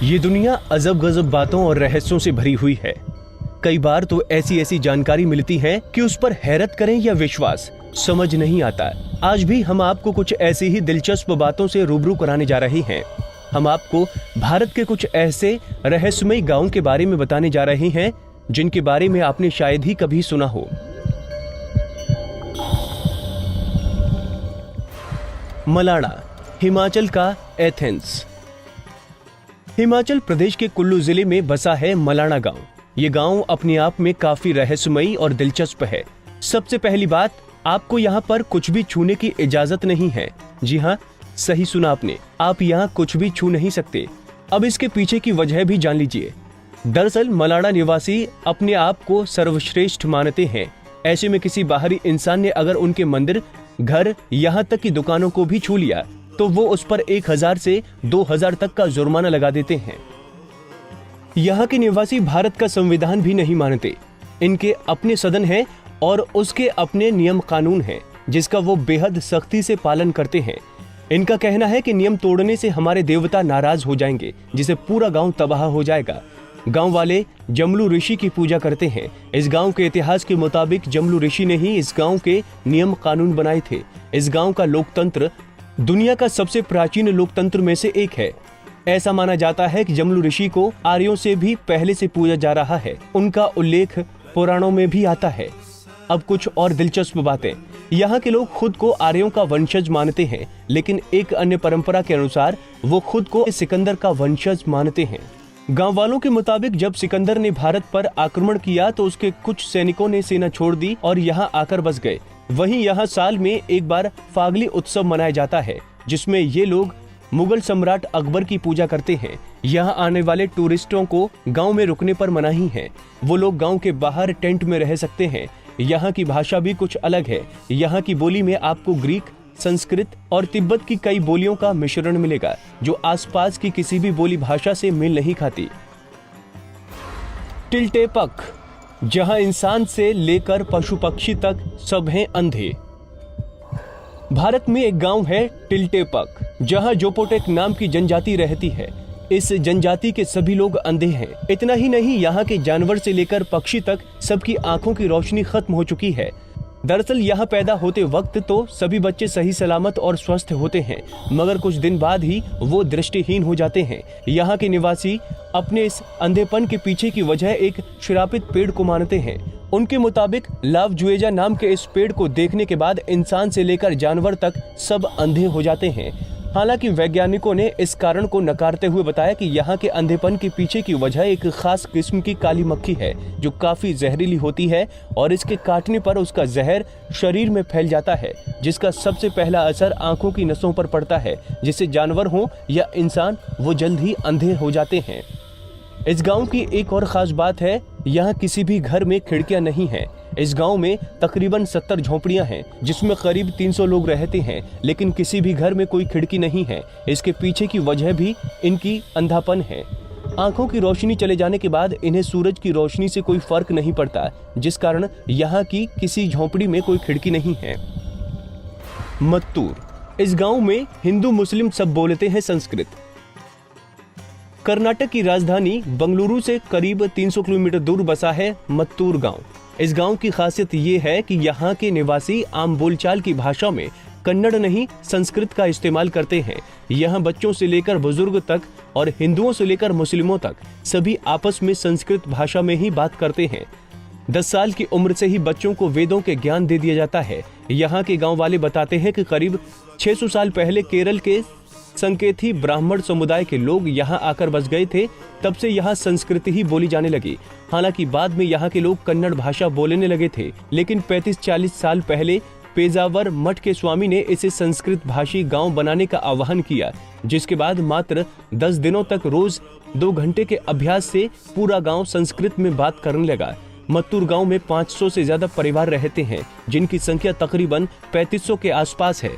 ये दुनिया अजब गजब बातों और रहस्यों से भरी हुई है। कई बार तो ऐसी ऐसी जानकारी मिलती है कि उस पर हैरत करें या विश्वास समझ नहीं आता। आज भी हम आपको कुछ ऐसी ही दिलचस्प बातों से रूबरू कराने जा रहे हैं। हम आपको भारत के कुछ ऐसे रहस्यमय गांवों के बारे में बताने जा रहे हैं जिनके बारे में आपने शायद ही कभी सुना हो। मलाणा, हिमाचल का एथेंस। हिमाचल प्रदेश के कुल्लू जिले में बसा है मलाणा गांव। ये गांव अपने आप में काफी रहस्यमयी और दिलचस्प है। सबसे पहली बात, आपको यहाँ पर कुछ भी छूने की इजाजत नहीं है। जी हाँ, सही सुना आपने, आप यहाँ कुछ भी छू नहीं सकते। अब इसके पीछे की वजह भी जान लीजिए। दरअसल मलाणा निवासी अपने आप को सर्वश्रेष्ठ मानते हैं। ऐसे में किसी बाहरी इंसान ने अगर उनके मंदिर, घर, यहाँ तक की दुकानों को भी छू लिया तो वो उस पर 1000 से 2000 तक का जुर्माना लगा देते हैं। यहाँ के निवासी भारत का संविधान भी नहीं मानते। इनके अपने सदन है और उसके अपने नियम कानून हैं, जिसका वो बेहद सख्ती से पालन करते हैं। इनका कहना है कि नियम तोड़ने से हमारे देवता नाराज हो जाएंगे, जिससे पूरा गांव तबाह हो जाएगा। गांव वाले जमलू ऋषि की पूजा करते हैं। इस गांव के इतिहास के मुताबिक जमलू ऋषि ने ही इस गांव के नियम कानून बनाए थे। इस गांव का लोकतंत्र दुनिया का सबसे प्राचीन लोकतंत्र में से एक है। ऐसा माना जाता है कि जमलू ऋषि को आर्यों से भी पहले से पूजा जा रहा है। उनका उल्लेख पुराणों में भी आता है। अब कुछ और दिलचस्प बातें। यहाँ के लोग खुद को आर्यों का वंशज मानते हैं, लेकिन एक अन्य परंपरा के अनुसार वो खुद को सिकंदर का वंशज मानते हैं। गांव वालों के मुताबिक जब सिकंदर ने भारत पर आक्रमण किया तो उसके कुछ सैनिकों ने सेना छोड़ दी और यहाँ आकर बस गए। वहीं यहाँ साल में एक बार फागली उत्सव मनाया जाता है, जिसमें ये लोग मुगल सम्राट अकबर की पूजा करते हैं। यहाँ आने वाले टूरिस्टों को गांव में रुकने पर मनाही है। वो लोग गांव के बाहर टेंट में रह सकते हैं। यहाँ की भाषा भी कुछ अलग है। यहाँ की बोली में आपको ग्रीक, संस्कृत और तिब्बत की कई बोलियों का मिश्रण मिलेगा, जो आसपास की किसी भी बोली भाषा से मेल नहीं खाती। टिल्टेपक, जहां इंसान से लेकर पशु पक्षी तक सब हैं अंधे। भारत में एक गांव है टिल्टेपक, जहां जोपोटेक नाम की जनजाति रहती है। इस जनजाति के सभी लोग अंधे हैं। इतना ही नहीं, यहाँ के जानवर से लेकर पक्षी तक सबकी आंखों की रोशनी खत्म हो चुकी है। दरअसल यहाँ पैदा होते वक्त तो सभी बच्चे सही सलामत और स्वस्थ होते हैं, मगर कुछ दिन बाद ही वो दृष्टिहीन हो जाते हैं। यहाँ के निवासी अपने इस अंधेपन के पीछे की वजह एक श्रापित पेड़ को मानते हैं। उनके मुताबिक लाव जुएजा नाम के इस पेड़ को देखने के बाद इंसान से लेकर जानवर तक सब अंधे हो जाते हैं। हालांकि वैज्ञानिकों ने इस कारण को नकारते हुए बताया कि यहाँ के अंधेपन के पीछे की वजह एक खास किस्म की काली मक्खी है, जो काफी जहरीली होती है और इसके काटने पर उसका जहर शरीर में फैल जाता है, जिसका सबसे पहला असर आंखों की नसों पर पड़ता है, जिससे जानवर हो या इंसान वो जल्द ही अंधे हो जाते हैं। इस गांव की एक और खास बात है, यहाँ किसी भी घर में खिड़कियां नहीं हैं। इस गांव में तकरीबन 70 झोपड़ियां हैं, जिसमें करीब 300 लोग रहते हैं, लेकिन किसी भी घर में कोई खिड़की नहीं है। इसके पीछे की वजह भी इनकी अंधापन है। आंखों की रोशनी चले जाने के बाद इन्हें सूरज की रोशनी से कोई फर्क नहीं पड़ता, जिस कारण यहाँ की किसी झोपड़ी में कोई खिड़की नहीं है। मत्तूर, इस गाँव में हिंदू मुस्लिम सब बोलते हैं संस्कृत। कर्नाटक की राजधानी बंगलुरु से करीब 300 किलोमीटर दूर बसा है मत्तूर गांव। इस गांव की खासियत ये है कि यहाँ के निवासी आम बोलचाल की भाषा में कन्नड़ नहीं संस्कृत का इस्तेमाल करते हैं। यहाँ बच्चों से लेकर बुजुर्ग तक और हिंदुओं से लेकर मुस्लिमों तक सभी आपस में संस्कृत भाषा में ही बात करते हैं। 10 साल की उम्र से ही बच्चों को वेदों के ज्ञान दे दिया जाता है। यहाँ के गाँव वाले बताते हैं कि करीब 600 साल पहले केरल के संकेथी ब्राह्मण समुदाय के लोग यहाँ आकर बस गए थे। तब से यहाँ संस्कृत ही बोली जाने लगी। हालांकि बाद में यहाँ के लोग कन्नड़ भाषा बोलने लगे थे, लेकिन 35-40 साल पहले पेजावर मठ के स्वामी ने इसे संस्कृत भाषी गांव बनाने का आह्वान किया, जिसके बाद मात्र 10 दिनों तक रोज 2 घंटे के अभ्यास से पूरा गाँव संस्कृत में बात करने लगा। मत्तूर गाँव में 500 से ज्यादा परिवार रहते हैं, जिनकी संख्या तकरीबन 3500 के आसपास है।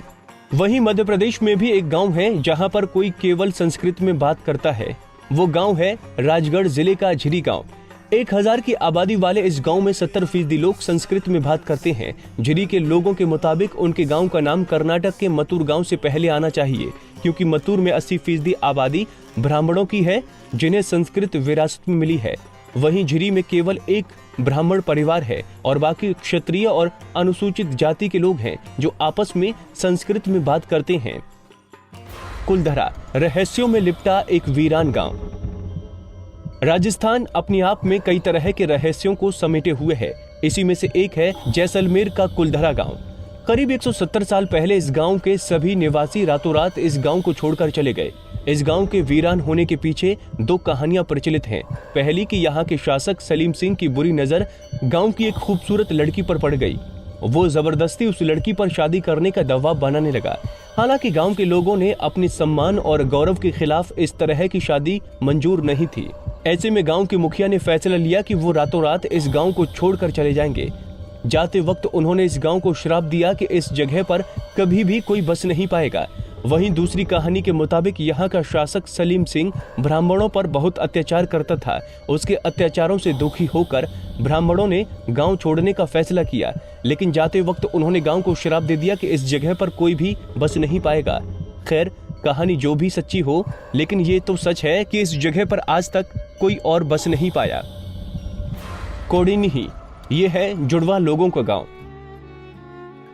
वहीं मध्य प्रदेश में भी एक गांव है जहां पर कोई केवल संस्कृत में बात करता है। वो गांव है राजगढ़ जिले का झिरी गांव। 1000 की आबादी वाले इस गांव में 70% लोग संस्कृत में बात करते हैं। झिरी के लोगों के मुताबिक उनके गांव का नाम कर्नाटक के मत्तूर गांव से पहले आना चाहिए, क्योंकि मत्तूर में 80% आबादी ब्राह्मणों की है जिन्हें संस्कृत विरासत में मिली है। वहीं झिरी में केवल एक ब्राह्मण परिवार है और बाकी क्षत्रिय और अनुसूचित जाति के लोग हैं जो आपस में संस्कृत में बात करते हैं। कुलधरा, रहस्यों में लिपटा एक वीरान गांव। राजस्थान अपने आप में कई तरह के रहस्यों को समेटे हुए है। इसी में से एक है जैसलमेर का कुलधरा गांव। करीब 170 साल पहले इस गांव के सभी निवासी रातों रात इस गांव को छोड़कर चले गए। इस गांव के वीरान होने के पीछे 2 कहानियां प्रचलित हैं। पहली कि यहाँ के शासक सलीम सिंह की बुरी नजर गांव की एक खूबसूरत लड़की पर पड़ गई। वो जबरदस्ती उस लड़की पर शादी करने का दबाव बनाने लगा। हालांकि गांव के लोगों ने अपने सम्मान और गौरव के खिलाफ इस तरह की शादी मंजूर नहीं थी। ऐसे में गांव के मुखिया ने फैसला लिया कि वो रातों रात इस गांव को छोड़कर चले जाएंगे। जाते वक्त उन्होंने इस गांव को श्राप दिया कि इस जगह पर कभी भी कोई बस नहीं पाएगा। वहीं दूसरी कहानी के मुताबिक यहाँ का शासक सलीम सिंह ब्राह्मणों पर बहुत अत्याचार करता था। उसके अत्याचारों से दुखी होकर ब्राह्मणों ने गांव छोड़ने का फैसला किया, लेकिन जाते वक्त उन्होंने गांव को श्राप दे दिया कि इस जगह पर कोई भी बस नहीं पाएगा। खैर, कहानी जो भी सच्ची हो, लेकिन ये तो सच है कि इस जगह पर आज तक कोई और बस नहीं पाया। कोडिन्ही, ये है जुड़वा लोगों का गांव।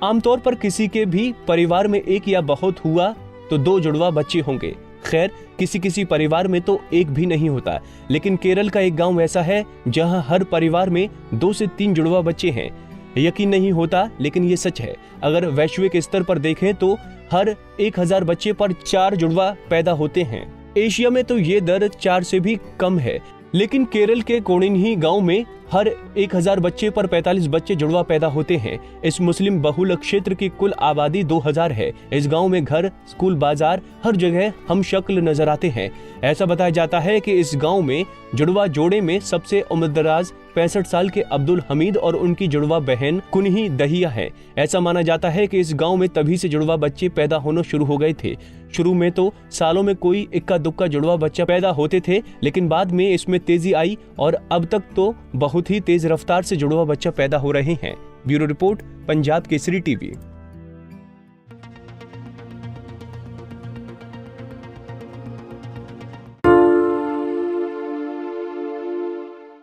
आमतौर पर किसी के भी परिवार में एक या बहुत हुआ तो 2 जुड़वा बच्चे होंगे। खैर, किसी किसी परिवार में तो एक भी नहीं होता, लेकिन केरल का एक गांव ऐसा है जहां हर परिवार में 2 से 3 जुड़वा बच्चे हैं। यकीन नहीं होता, लेकिन ये सच है। अगर वैश्विक स्तर पर देखें तो हर 1000 बच्चे पर 4 जुड़वा पैदा होते हैं। एशिया में तो ये दर 4 से भी कम है, लेकिन केरल के कोडिन्ही गांव में हर 1000 बच्चे पर 45 बच्चे जुड़वा पैदा होते हैं। इस मुस्लिम बहुल क्षेत्र की कुल आबादी 2000 है। इस गांव में घर, स्कूल, बाजार, हर जगह हम शक्ल नजर आते हैं। ऐसा बताया जाता है कि इस गांव में जुड़वा जोड़े में सबसे उम्रदराज 65 साल के अब्दुल हमीद और उनकी जुड़वा बहन कुन्ही दहिया है। ऐसा माना जाता है कि इस गांव में तभी से जुड़वा बच्चे पैदा होना शुरू हो गए थे। शुरू में तो सालों में कोई इक्का दुक्का जुड़वा बच्चा पैदा होते थे, लेकिन बाद में इसमें तेजी आई और अब तक तो बहुत ही तेज रफ्तार से जुड़वा बच्चा पैदा हो रहे हैं। Bureau report, Punjab Kesari TV.